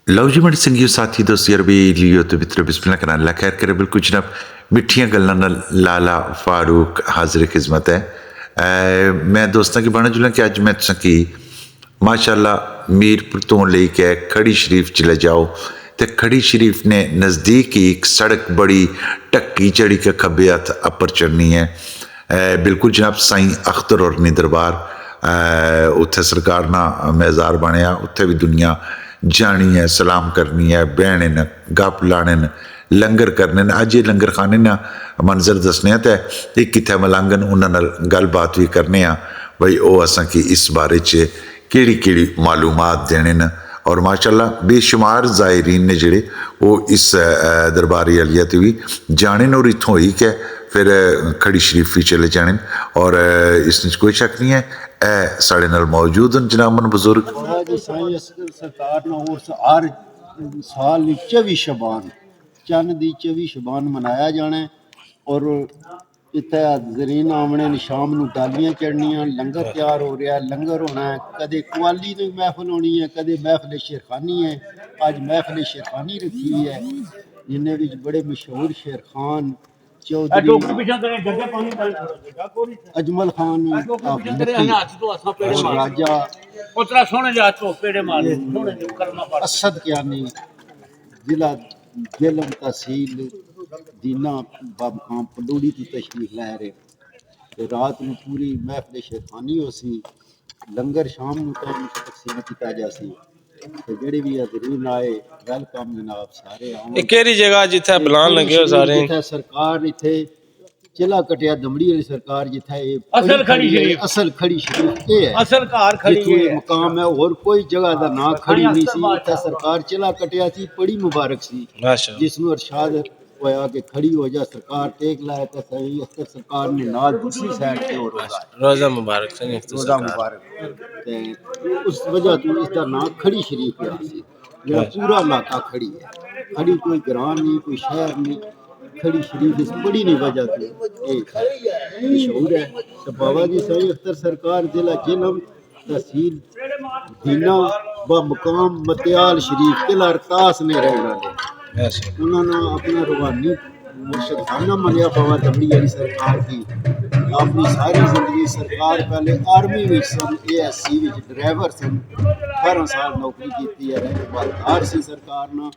ਲਓ ਜੀ ਮੇਰੇ ਸੰਗੀਓ ਸਾਥੀ ਦੋਸਤੋ ਅਰਬੀ ਲਿਓ ਤੇ ਮਿੱਤਰੋ ਬਿਸਮਿਲ੍ਲਾ ਕਰਾਂ ਅੱਲਾ ਖੈਰ करे बिल्कुल जनाब मिठियां गल्लां नाल लाला फारूक हाजिर खिदमत है। मैं दोस्तों की बना जुला कि अज मैं तुसां की माशाअल्लाह मीरपुर तो लेके खड़ी शरीफ चले जाओ तो खड़ी शरीफ ने नज़दीक ही एक सड़क बड़ी ढक्की चढ़ी के खब्बे हथ अपर चढ़नी है। बिल्कुल जनाब साईं अख्तर और दरबार उत्थे सरकार ना मेज़ार बनया, उत्थे भी दुनिया जानी है, सलाम करनी है, बहने न गप लाने न लंगर करने न। अज ये लंगर खाने ना मंजर दसने तो एक कितने मलांगन उन्होंने गलबात भी करने भाई वो असा कि इस बारे च केड़ी केड़ी मालूमात देने न। और माशाअल्लाह बेशुमार ज़ायरीन ने जिहड़े वो इस दरबारी आलिया ते भी जाने और इत्थों ही के फिर खड़ी शरीफ भी चले जाने और इसमें कोई शक नहीं है। साढ़े नाल मौजूद हैं जनाब मन बुजुर्ग सरकार हर साल 24 शबान चंद दी 24 शबान मनाया जाना और इत्थे हाज़रीन आमने शाम नूं डालियां चढ़नियां, लंगर तैयार हो रहा है, लंगर होना है, कदे कवाली दी महफिल होनी है, कदे महफिल शेरखानी है। अज महफिल शेरखानी रखी है जिन्हें भी बड़े मशहूर शेरखान चौधरी अजमल खान राजा असद क्यानी जिला जेलम तहसील दीना बाबखां पलूड़ी की तशरीफ लै रहे तो रात में पूरी महफिल शेरखानी हो सी, लंगर शाम को तकसीम किया जा सी तो जेड़े भी हाज़रीन आए वेलकम जनाब सारे आवन। केड़ी जगह जिथे बुलान लगे हो सारे जिथे सरकार इथे चिला कटिया दमड़ी वाली सरकार जिथे असल खड़ी शरीफ ये है, असल कार खड़ी है मकाम है और कोई जगह दा ना खड़ी नहीं सी। इथे सरकार चिला कटिया सी, बड़ी मुबारक सी जिसमें अरशाद होया कि खड़ी हो जा सरकार टेक लाए तो सही अख्तर सरकार ने नाल दूसरी साइड पे और रोजा मुबारक से रोजा मुबारक ते उस वजह तो इसका नाम खड़ी शरीफ है सी। जेड़ा पूरा इलाका खड़ी है, खड़ी कोई ग्रां नहीं कोई शहर नहीं, खड़ी शरीफ इस बड़ी नहीं वजह तो मशहूर है। तो बाबा जी सही अख्तर सरकार जिला जिलम तहसील दीना ब मकाम मतियाल शरीफ किला रतास में रहने वाले उन्होंने अपना रूहानी मुर्शद खाना मनिया बाबा दमड़ी वाली सरकार की। अपनी सारी जिंदगी सरकार पहले आर्मी में सन, ASC में ड्राइवर सन, 18 साल नौकरी की है, बहादुर सी सरकार ना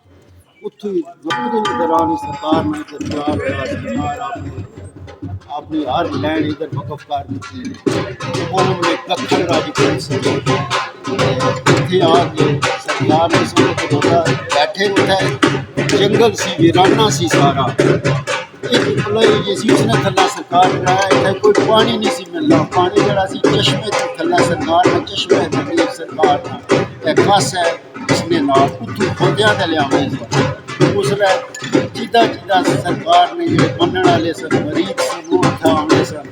उत्थों नौकरी के दौरान सरकार ने सरकार अपनी हर लैंड इधर वकफ कर दी। उन्होंने कखड़ राज इतने आके सरकार ने सुनो बैठे उठे जंगल सी वीराना सी सारा एक भलाई सी उसने थल्ला सरकार बनाया। इतने कोई पानी नहीं सी मिलना, पानी जरा सी चश्मे तो थल्ला सरकार ने चश्मे तकलीफ सरकार ना कस है इसने नाल उठू खोदिया ते लिया उसने जिदा जिदा सरकार ने जो बनने वाले सन मरीज सन उठा आने सन।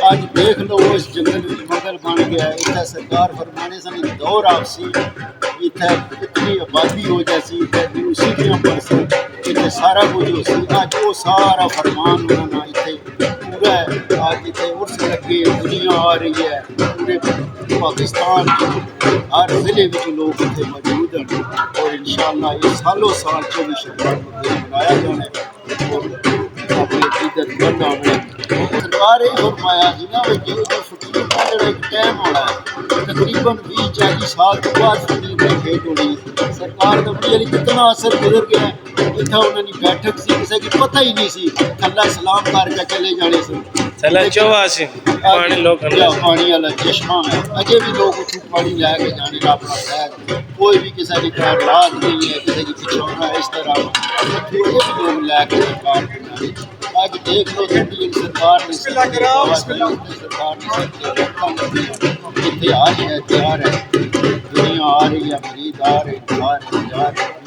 आज देख लो उस जंगल में मंगल बन गया। इतना सरकार फरमाने सन दौर आपसी इतने इतनी आबादी हो जैसी यूनिवर्सिटियाँ पढ़ सन इतने सारा कुछ हो सी। अज वो सारा फरमान उन्होंने इतने पूरा है। आज इतने उर्स लगे दुनिया आ रही है पूरे पाकिस्तान हर जिले में लोग इतने मौजूद हैं और इंशाअल्लाह ये सालों साल 24 शबान मनाया जाना है और अपनी इज्जत करना है। सरकार ये फरमाया जी ना जो फकीर का जो एक टाइम होना है तकरीबन 20-40 साल के बाद फकीर की भेंट होनी। सरकार दमड़ी कितना असर गुजर गया है। इतना उन्होंने बैठक सी किसी की पता ही नहीं सी, थल्ला सलाम करके चले जाने से पानी वाला चश्मा है अजे भी लोग उठू पानी लैके जाने का अपना शहर कोई भी किसी की लाद नहीं है, किसी की पिछौना इस तरह भी लोग लैके सरकार जाने। आज देख लो सरकार ने इतने आ रही है तैयार है दुनिया आ रही है मरीज आ रहे जा रहे